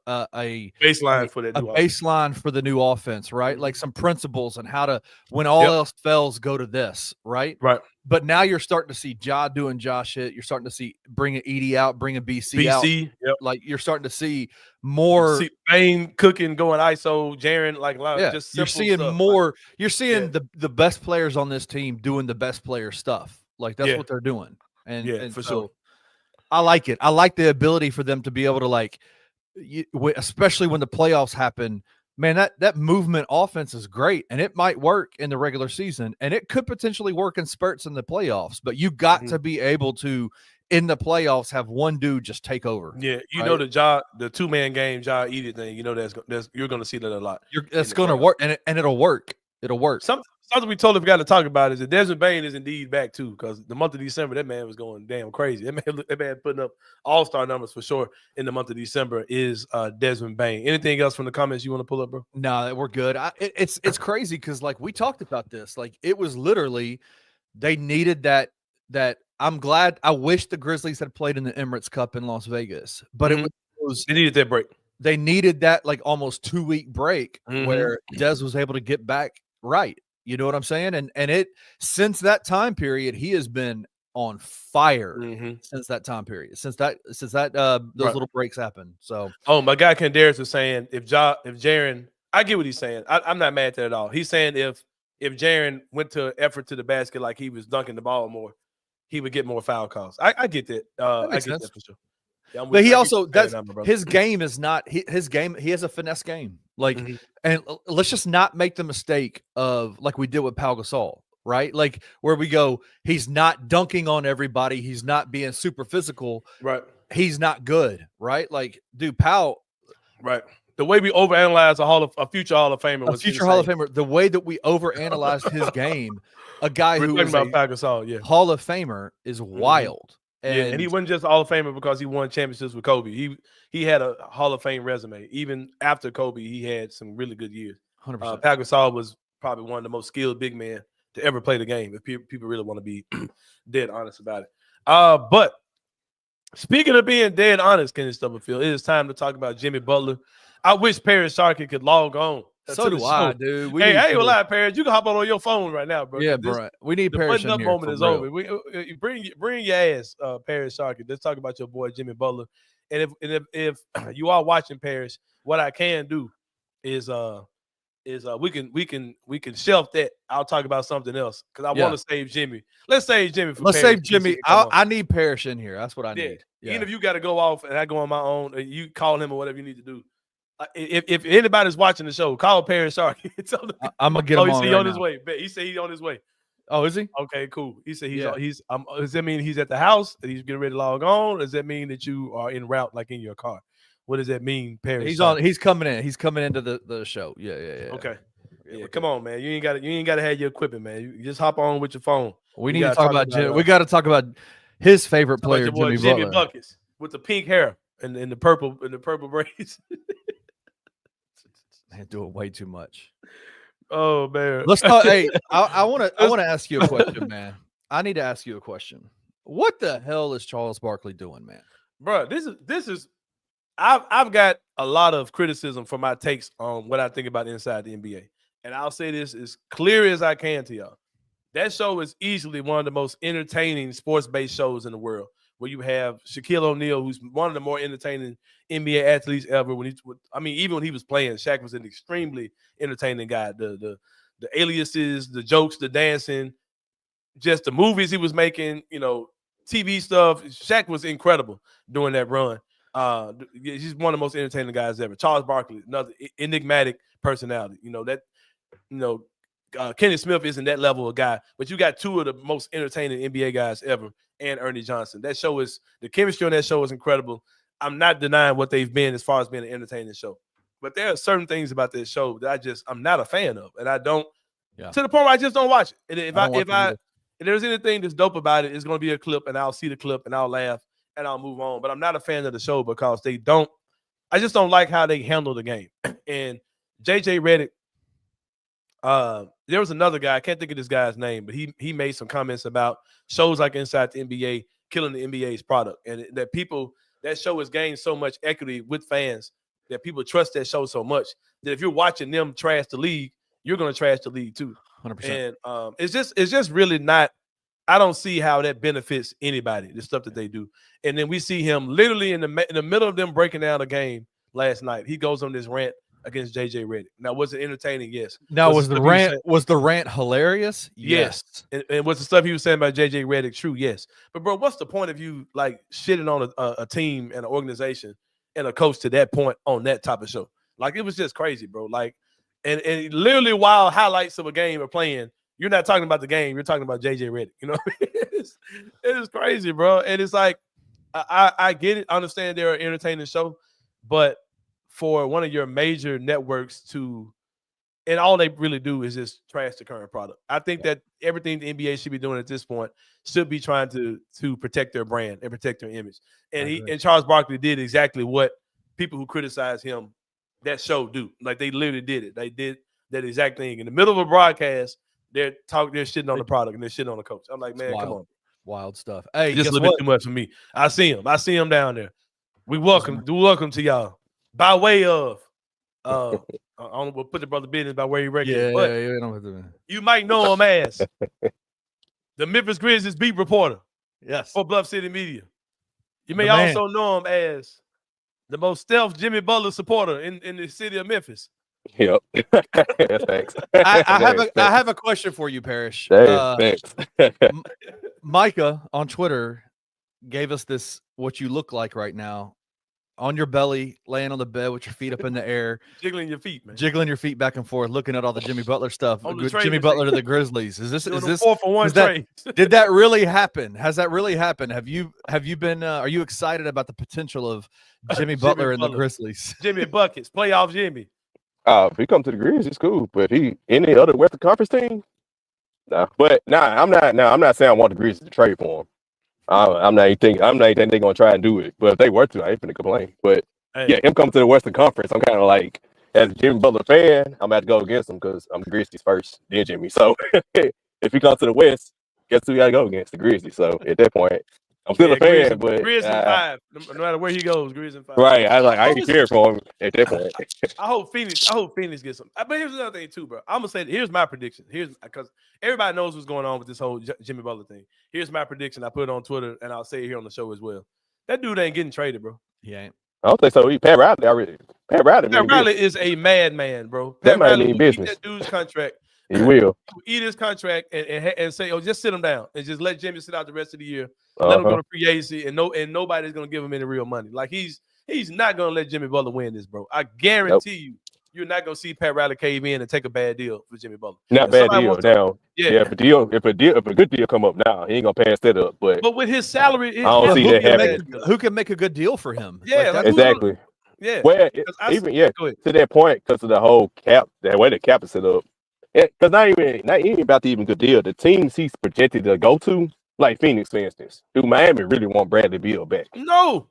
baseline for that new baseline for the new offense, right? Like some principles and how to, when all else fails, go to this, right? Right. But now you're starting to see Ja doing Ja shit. You're starting to see bringing Edie out, bringing BC out. Yep. Like you're starting to see more. Sain cooking, going ISO, Jaren, like a lot of just simple you're seeing stuff. more. You're seeing the best players on this team doing the best player stuff. Like that's what they're doing. And for so sure. I like it. I like the ability for them to be able to, like, especially when the playoffs happen, man, that movement offense is great, and it might work in the regular season, and it could potentially work in spurts in the playoffs, but you got to be able to, in the playoffs, have one dude just take over. Yeah, you know the two-man game, Ja Edie thing, you know that's you're going to see that a lot. It's going to work, and it'll work. It'll work. Something we totally forgot to talk about is that Desmond Bane is indeed back too, because the month of December, that man was going damn crazy. That man putting up all-star numbers for sure in the month of December is Desmond Bane. Anything else from the comments you want to pull up, bro? No, we're good. It's crazy because, like, we talked about this. Like, it was literally they needed that. I'm glad. I wish the Grizzlies had played in the Emirates Cup in Las Vegas, but it was they needed that break. They needed that, like, almost 2-week break where Des was able to get back right. You know what I'm saying? And it, since that time period, he has been on fire since that time period, since that those little breaks happened. So, my guy Candaris was saying if Jaren, I get what he's saying. I'm not mad at that at all. He's saying if Jaren went to effort to the basket like he was dunking the ball more, he would get more foul calls. I get that. I get that for sure. Yeah, but he also his game is not his game. He has a finesse game. Like, and let's just not make the mistake of, like we did with Pau Gasol, right? Like, where we go, he's not dunking on everybody. He's not being super physical. Right. He's not good. Right. Like, dude, Pau. Right. The way we overanalyze a future Hall of Famer was future Hall of Famer. The way that we overanalyzed his game, a guy who is about Pau Gasol, Hall of Famer is wild. And he wasn't just a Hall of Famer because he won championships with Kobe. He had a Hall of Fame resume. Even after Kobe, he had some really good years. 100%. Pau Gasol was probably one of the most skilled big men to ever play the game, if people really want to be dead honest about it. But speaking of being dead honest, Kenny Stubblefield, it is time to talk about Jimmy Butler. I wish Paris Sharkey could log on. So do I, dude. Hey, I ain't gonna lie, Paris. You can hop on your phone right now, bro. Yeah, bro. We need Paris in here. The button-up moment is over. You bring your ass, Paris Sharkey. Let's talk about your boy Jimmy Butler. And if you are watching Paris, what I can do is we can shelf that. I'll talk about something else because I want to save Jimmy. Let's save Jimmy. Let's save Jimmy. I need Paris in here. That's what I need. Yeah. Even if you got to go off and I go on my own, you call him or whatever you need to do. If anybody's watching the show, call Paris Sharkey. I'm gonna get him on. He's on his way. He said he's on his way. Oh, is he? Okay, cool. He said he's. Does that mean he's at the house? That he's getting ready to log on? Or does that mean that you are en route, like in your car? What does that mean, Paris? He's on. He's coming in. He's coming into the show. Yeah. Okay. Yeah, come on, man. You ain't got to have your equipment, man. You just hop on with your phone. We need to talk about Jimmy. We got to talk about his favorite player, Jimmy Buckets, with the pink hair and the purple braids. Man, doing way too much. Oh man. Let's talk. Hey, I want to ask you a question, man. I need to ask you a question. What the hell is Charles Barkley doing, man? Bro, this is. I've got a lot of criticism for my takes on what I think about inside the NBA, and I'll say this as clear as I can to y'all. That show is easily one of the most entertaining sports-based shows in the world, where you have Shaquille O'Neal, who's one of the more entertaining NBA athletes ever. Even when he was playing, Shaq was an extremely entertaining guy. The aliases, the jokes, the dancing, just the movies he was making, TV stuff. Shaq was incredible during that run. He's one of the most entertaining guys ever. Charles Barkley, another enigmatic personality. Kenny Smith isn't that level of guy, but you got two of the most entertaining NBA guys ever, and Ernie Johnson. The chemistry on that show is incredible. I'm not denying what they've been as far as being an entertaining show, but there are certain things about this show that I'm not a fan of, and I don't to the point where I just don't watch it. And if there's anything that's dope about it, it's going to be a clip, and I'll see the clip and I'll laugh and I'll move on. But I'm not a fan of the show because I just don't like how they handle the game. And JJ Redick, there was another guy, I can't think of this guy's name, but he made some comments about shows like Inside the NBA killing the NBA's product, and that that show has gained so much equity with fans that people trust that show so much that if you're watching them trash the league, you're going to trash the league too. 100%. And it's just really not. I don't see how that benefits anybody. The stuff that they do, and then we see him literally in the middle of them breaking down a game last night. He goes on this rant against JJ Redick. Now, was it entertaining? Yes. Now, was the rant hilarious? Yes. And was the stuff he was saying about JJ Redick true? Yes. But bro, what's the point of you like shitting on a team and an organization and a coach to that point on that type of show? Like, it was just crazy, bro. Like, and literally while highlights of a game are playing, you're not talking about the game. You're talking about JJ Redick. You know, it is crazy, bro. And it's like, I get it. I understand they're an entertaining show, but for one of your major networks to, and all they really do is just trash the current product. I think that everything the NBA should be doing at this point should be trying to protect their brand and protect their image. And Charles Barkley did exactly what people who criticize him that show do. Like, they literally did it. They did that exact thing in the middle of a broadcast. They're shitting on the product and they're shitting on the coach. I'm like, man, come on. Wild stuff. Hey, just a little bit too much for me. I see him down there. Welcome to y'all. By way of I don't know, put the brother business by where he reckons. But you might know him as the Memphis Grizzlies beat reporter. Yes. For Bluff City Media. You may also know him as the most stealth Jimmy Butler supporter in the city of Memphis. Yep. Thanks. I have a question for you, Parrish. Thanks. Micah on Twitter gave us this what you look like right now. On your belly, laying on the bed with your feet up in the air. Jiggling your feet, man. Jiggling your feet back and forth, looking at all the Jimmy Butler stuff. Jimmy Butler to the Grizzlies. Is this 4-for-1 trade? Did that really happen? Has that really happened? Have you been are you excited about the potential of Jimmy Butler and the Grizzlies? Jimmy Buckets, playoff Jimmy. If he come to the Grizz, it's cool. But if he any other Western Conference team, I'm not saying I want the Grizzlies to trade for him. I'm not even thinking they're gonna try and do it. But if they were to, I ain't finna complain. But him coming to the Western Conference, I'm kind of like, as a Jimmy Butler fan, I'm about to go against him because I'm the Grizzlies first, then Jimmy. So if he comes to the West, guess who we gotta go against? The Grizzlies. So at that point, I'm still a fan, but Grizz in 5. No matter where he goes, Grizz in 5. Right. I ain't care for him at that point. I hope Phoenix gets some. But here's another thing too, bro. I'm gonna say here's my prediction. Here's because everybody knows what's going on with this whole Jimmy Butler thing. Here's my prediction. I put it on Twitter and I'll say it here on the show as well. That dude ain't getting traded, bro. He ain't. I don't think so. Pat Riley already. Pat Riley is a madman, bro. That might mean business. That dude's contract. He will eat his contract and say, "Oh, just sit him down and just let Jimmy sit out the rest of the year. Let him go to free agency, and nobody's gonna give him any real money. Like he's not gonna let Jimmy Butler win this, bro. I guarantee you're not gonna see Pat Riley cave in and take a bad deal for Jimmy Butler. Not bad deal now. Yeah. If a good deal come up now, he ain't gonna pass that up. But with his salary, I don't see that happening. Who can make a good deal for him? Yeah, exactly. Yeah. Well, to that point, because of the whole cap, that way the cap is set up. Because not even about the even good deal. The teams he's projected to go to, like Phoenix, for instance, do Miami really want Bradley Beal back? No.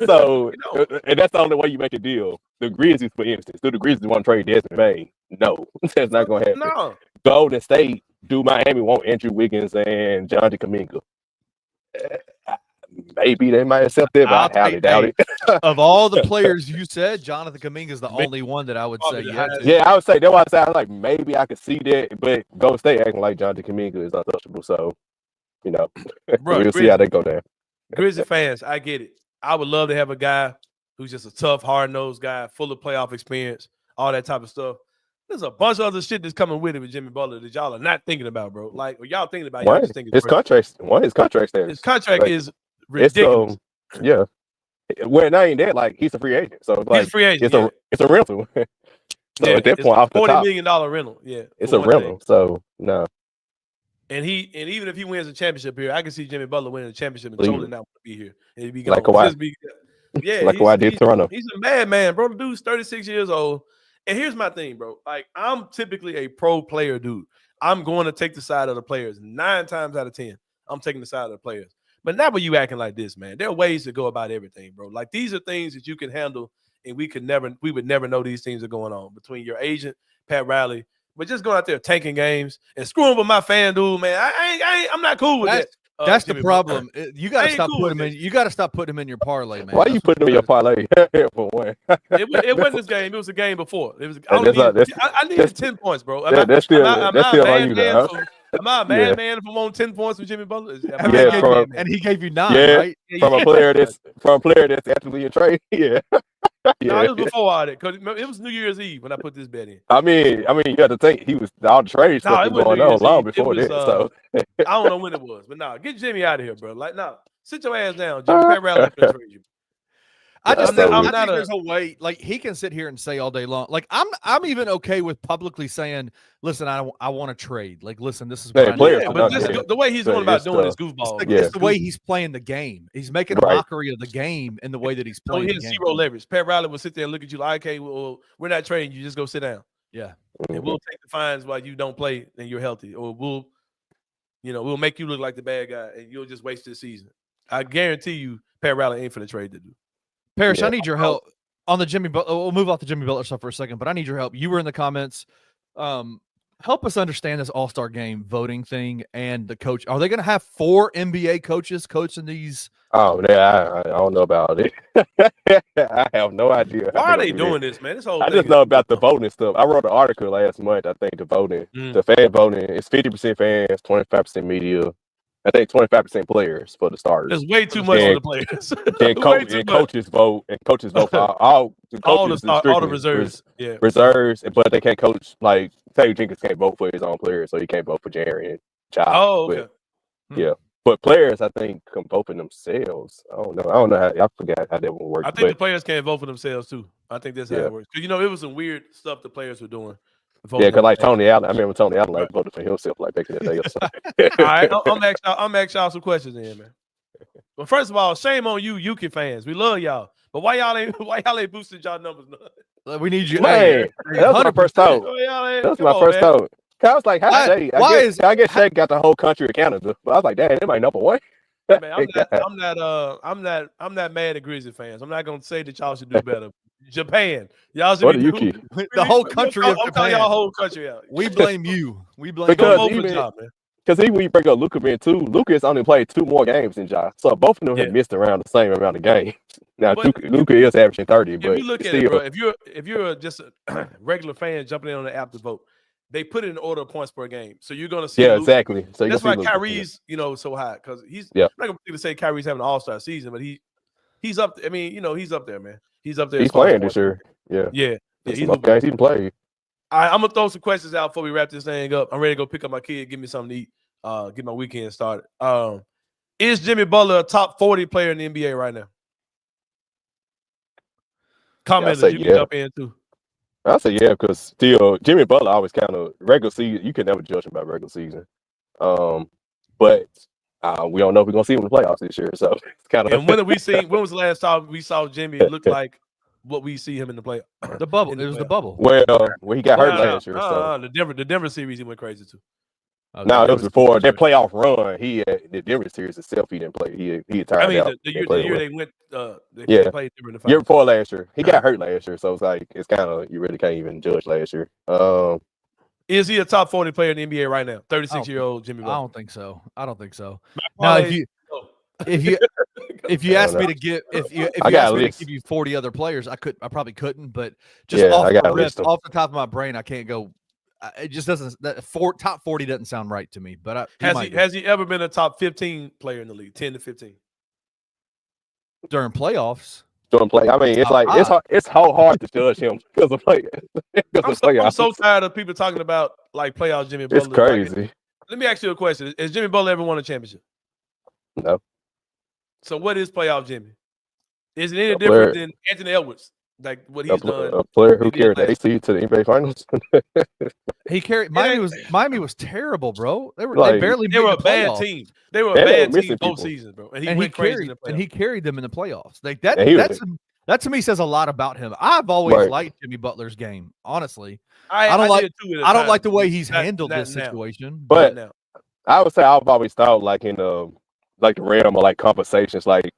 So, and that's the only way you make a deal. The Grizzlies, for instance, do the Grizzlies want to trade Desmond Bain? No, that's not going to happen. No. Golden State, do Miami want Andrew Wiggins and Jonathan Kuminga? Maybe they might accept it, but I highly doubt it. Of all the players you said, Jonathan Kuminga is the only one that I would say. Yeah, I would say that's why I said like maybe I could see that, but Golden State acting like Jonathan Kuminga is untouchable. So, we'll see how they go down. Grizzly fans, I get it. I would love to have a guy who's just a tough, hard-nosed guy, full of playoff experience, all that type of stuff. There's a bunch of other shit that's coming with it with Jimmy Butler that y'all are not thinking about, bro. Like, y'all thinking about, y'all just thinking his contract status. His contract is ridiculous. Yeah. Well, not even that, like he's a free agent. So like, he's a free agent. It's a rental. So at that point, off the top, $40 million rental. Yeah. It's a rental. So no. And even if he wins a championship here, I can see Jimmy Butler winning a championship and totally not want to be here. And he'd be gone. Like Kawhi. Like Kawhi did Toronto. He's a madman, bro. The dude's 36 years old. And here's my thing, bro. Like, I'm typically a pro player dude. I'm going to take the side of the players. 9 times out of 10, I'm taking the side of the players. But not when you acting like this, man. There are ways to go about everything, bro. Like, these are things that you can handle, and we would never know these things are going on between your agent, Pat Riley, but just going out there tanking games and screwing with my fan dude, man. I'm not cool with that. That's the Jimmy problem. You got to ain't stop cool putting him with in. You got to stop putting him in your parlay, man. Why That's you what putting him in your gotta parlay for one? It wasn't this game. It was a game before. It was. I needed that's 10 points, bro. that's still Am that's I a still on you now. Am I a Yeah. man if I'm on 10 points from Jimmy Butler? I mean, Yeah, and he gave you 9, yeah, right? from a player that's actively in trade. Yeah. No, Yeah. it was before all that because it was New Year's Eve when I put this bet in. I mean, you got to think he was all the trade No, stuff it was wasn't going New on Year's long Eve. It before was, that. So I don't know when it was, but get Jimmy out of here, bro. Like, sit your ass down, Jimmy. Pat Riley ain't gonna trade you. I just Yeah, think, so- I think there's a way. Like he can sit here and say all day long. Like I'm even okay with publicly saying, "Listen, I want to trade." Like, listen, this is what Hey, I players need. Yeah, are but not good. the way he's going about doing is It's goofball. the, Yeah. it's the way he's playing the game. He's making a Right. mockery of the game in the way that he's So playing he the has game. zero leverage. Pat Riley will sit there and look at you like, okay, well, we're not trading you. Just go sit down. Yeah. And we'll take the fines while you don't play and you're healthy. Or we'll make you look like the bad guy and you'll just waste this season. I guarantee you Pat Riley ain't for the trade to do. Parrish, Yeah. I need your help on the Jimmy Butler. We'll move off the Jimmy Butler stuff for a second, but I need your help. You were in the comments. Help us understand this All-Star game voting thing and the coach. Are they going to have 4 NBA coaches coaching these? Oh, yeah, I don't know about it. I have no idea. Why are they doing this, man? This whole I thing just is know about the voting stuff. I wrote an article last month. I think the voting, the fan voting, is 50% fans, 25% media. I think 25% players for the starters. There's way too much for the players. Then Way too much. coaches vote, for all the coaches, all the reserves. Yeah. reserves, but they can't coach. Like Taylor Jenkins can't vote for his own players, so he can't vote for Jerry and Child. Oh, okay. Yeah, but players, I think, can vote for themselves. I don't know how. I forgot how that would work. I think the players can't vote for themselves too. I think that's how it works. Because it was some weird stuff the players were doing. Yeah, because like Tony Allen, I remember Tony Allen voted for himself like back in the day or something. All right, I'm asking y'all some questions then, man. Well, first of all, shame on you, Yuki fans. We love y'all, but why y'all ain't boosted y'all numbers? We need you. Man, that was my first thought. That was my first thought. I was like, how Shay? I guess Shay got the whole country of Canada, but I was like, damn, that might number one. Man, I'm not mad at Grizzly fans. I'm not gonna say that y'all should do better. Japan, y'all should What be do you keep? The whole country of I'm calling Japan. y'all whole country out. We blame you. We blame Because you. even when you bring up Luka being 2, Luka's only played 2 more games than Ja. So both of them have missed around the same amount of games. Now Luka is averaging 30, but if you look at it, bro, if you're just a regular fan jumping in on the app to vote, they put it in order of points per game. So you're gonna see Luka. Exactly. So that's why Kyrie's so high because he's I'm not gonna to say Kyrie's having an all-star season, but he's up. I mean, he's up there, man. He's up there. He's playing this year. Yeah. He's guys he can play. I'm gonna throw some questions out before we wrap this thing up. I'm ready to go pick up my kid, give me something to eat, get my weekend started. Is Jimmy Butler a top 40 player in the NBA right now? Commenters, you can jump in too. I say yeah, because still Jimmy Butler always kind of regular season. You can never judge him by regular season. But we don't know if we're gonna see him in the playoffs this year. So it's kind of. And when was the last time we saw Jimmy look like what we see him in the play? The bubble. It was the bubble. Well, when he got hurt last year. The Denver series he went crazy too. No, it was before that playoff run. He had the Denver series itself. He didn't play. He tired out. The year they went. They played Denver in the year finals. before last year. He got hurt last year, so it's kind of you really can't even judge last year. Is he a top 40 player in the NBA right now? 36-year-old Jimmy Butler. I don't think so. Now, if you asked me to give if you asked me to give you 40 other players, I probably couldn't. But just off the top of my brain, I can't go. It just doesn't. Top 40 doesn't sound right to me. But has he ever been a top 15 player in the league? 10 to 15 during playoffs. I mean, it's like it's hard to judge him because of play. I'm so tired of people talking about like playoff Jimmy Butler. It's crazy. Let me ask you a question: has Jimmy Butler ever won a championship? No. So what is playoff Jimmy? Is it any different than Anthony Edwards? Like what he's done? A player who carried the AC to the NBA Finals. He carried Miami was terrible, bro. They were a bad team. They were a bad team both seasons, bro. And he went crazy in the playoffs. And he carried them in the playoffs. Like that to me says a lot about him. I've always liked Jimmy Butler's game, honestly. I don't like the way he's handled this situation. But I would say I've always thought like in the realm of like conversations like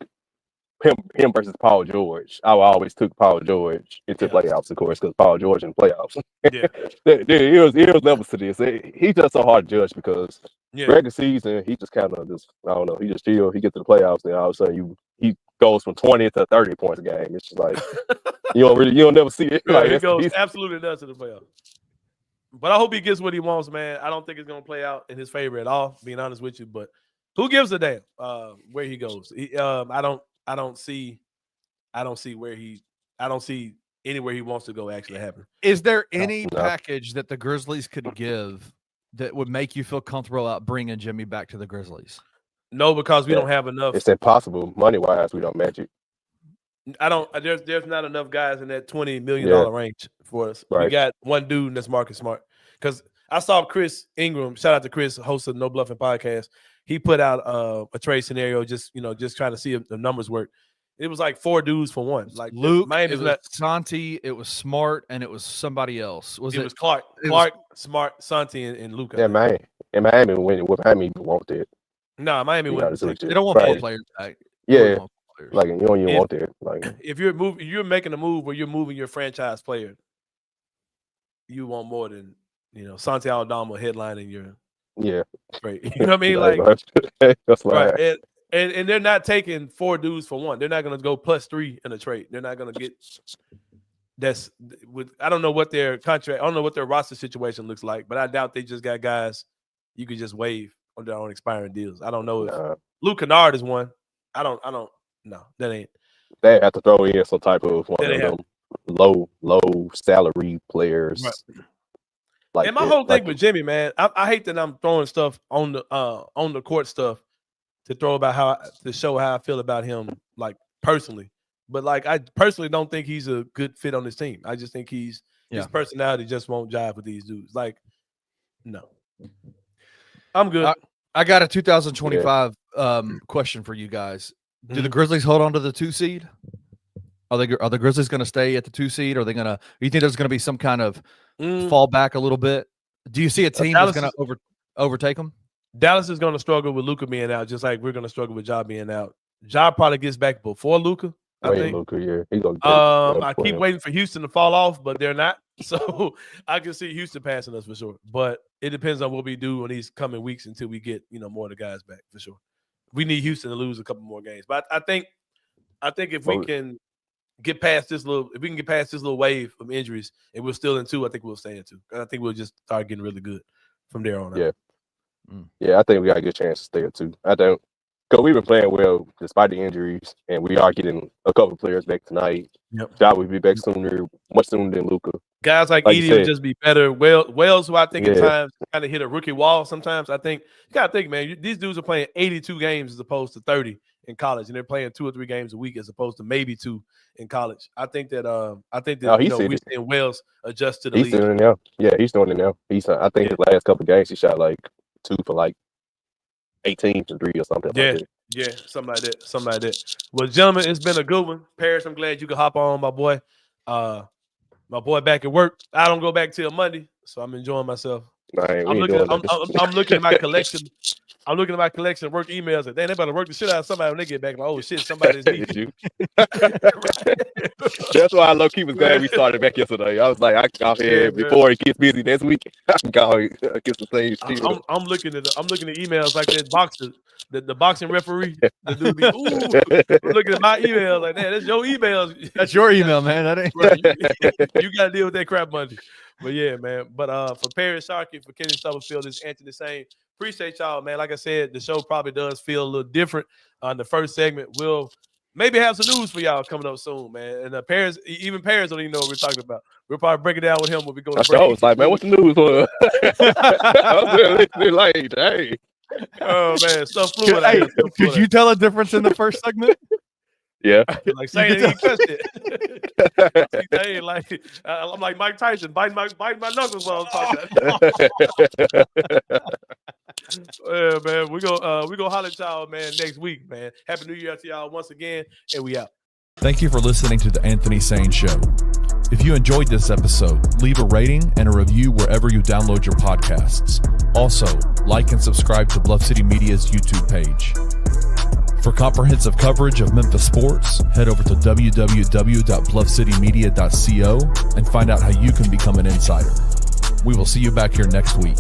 him versus Paul George. I always took Paul George into playoffs, of course, because Paul George in playoffs. Yeah, it was levels to this. He's just so hard to judge because Yeah. Regular season, he just kind of I don't know. He just chill. He gets to the playoffs, and all of a sudden he goes from 20 to 30 points a game. It's just like you don't never see it. Right, Like he goes absolutely nuts in the playoffs. But I hope he gets what he wants, man. I don't think it's gonna play out in his favor at all, being honest with you. But who gives a damn where he goes? I don't see anywhere he wants to go actually happen. Is there any package that the Grizzlies could give that would make you feel comfortable about bringing Jimmy back to the Grizzlies? No, because we don't have enough. It's impossible money wise. We don't match it. There's not enough guys in that $20 million range for us. Right. We got one dude, and that's Marcus Smart. Because I saw Chris Ingram, shout out to Chris, host of No Bluffing podcast. He put out a trade scenario, just trying to see if the numbers work. It was like 4 dudes for one. Like Luke, Miami's it was Santi, it was Smart, and it was somebody else. It was Clark, Smart, Santi, and Luka. Yeah, Miami Miami want that. No, Miami wouldn't. They don't want 4 players back. Yeah, like you don't even want that. Like if you're making a move where you're moving your franchise player, you want more than Santi Aldama headlining your trade. You know what I mean? Like that's right. And they're not taking 4 dudes for one. They're not going to go +3 in a trade. They're not going to get I don't know what their contract, I don't know what their roster situation looks like, but I doubt they just got guys you could just waive on their own expiring deals. I don't know if Luke Kennard is one. I don't no, that ain't. They have to throw in some type of one of them low salary players. Right. Like and my whole thing with Jimmy, man, I hate that I'm throwing stuff on the court stuff to throw about to show how I feel about him, like personally. But like I personally don't think he's a good fit on this team. I just think his personality just won't jive with these dudes. Like, no. I'm good. I got a 2025 question for you guys. Do the Grizzlies hold on to the 2 seed? Are the Grizzlies going to stay at the 2 seed? Or are they going to? You think there's going to be some kind of fall back a little bit? Do you see a team that's going to overtake them? Dallas is going to struggle with Luka being out, just like we're going to struggle with Ja being out. Ja probably gets back before Luka. I think. Luka, yeah. He's gonna I keep waiting for Houston to fall off, but they're not. So I can see Houston passing us for sure. But it depends on what we do in these coming weeks until we get more of the guys back for sure. We need Houston to lose a couple more games. But I think if we can get past this little wave of injuries and we're still in 2, I think we'll stay in 2. I think we'll just start getting really good from there on out. Yeah. Yeah, I think we got a good chance to stay at 2. I don't, because we've been playing well despite the injuries, and we are getting a couple of players back tonight. Yep. Ja will be back much sooner than Luka. Guys like Edie will just be better. Wells, who I think at times kind of hit a rookie wall sometimes. I think you got to think, man, these dudes are playing 82 games as opposed to 30 in college, and they're playing 2 or 3 games a week as opposed to maybe 2 in college. I think that we're seeing Wells adjust to the league. He's doing it now. Yeah, he's doing it now. I think his last couple of games he shot like 2 for like 18 to 3 or something. Yeah, something like that. Well, gentlemen, it's been a good one. Paris, I'm glad you could hop on, my boy. My boy back at work. I don't go back till Monday, so I'm enjoying myself. I'm looking at my collection. I'm looking at my collection of work emails. And they better work the shit out of somebody when they get back. Like, oh shit, somebody's needing you. That's why I low-key was glad we started back yesterday. I was like, I can go ahead before it gets busy next week. I can go get some things. I'm looking at emails like that boxer, the boxing referee. The dude be, I'm looking at my emails like that. That's your emails. That's your email, man. That ain't right. You got to deal with that crap Monday. But yeah, man. But for Paris Sharkey, for Kenny Stubblefield, this is Anthony Sain. Appreciate y'all, man. Like I said, the show probably does feel a little different. On the first segment, we'll maybe have some news for y'all coming up soon, man. And Paris don't even know what we're talking about. We'll probably break it down with him when we go to break. I was like, man, what's the news for? I was like, hey. Oh man, stuff fluid. Hey, could you tell a difference in the first segment? Yeah, like saying he touched it. Hey, like I'm like Mike Tyson biting my knuckles while I'm talking. Yeah, man, we go holler at y'all, man, next week, man. Happy New Year to y'all once again, and we out. Thank you for listening to the Anthony Sain Show. If you enjoyed this episode, leave a rating and a review wherever you download your podcasts. Also, like and subscribe to Bluff City Media's YouTube page. For comprehensive coverage of Memphis sports, head over to www.bluffcitymedia.co and find out how you can become an insider. We will see you back here next week.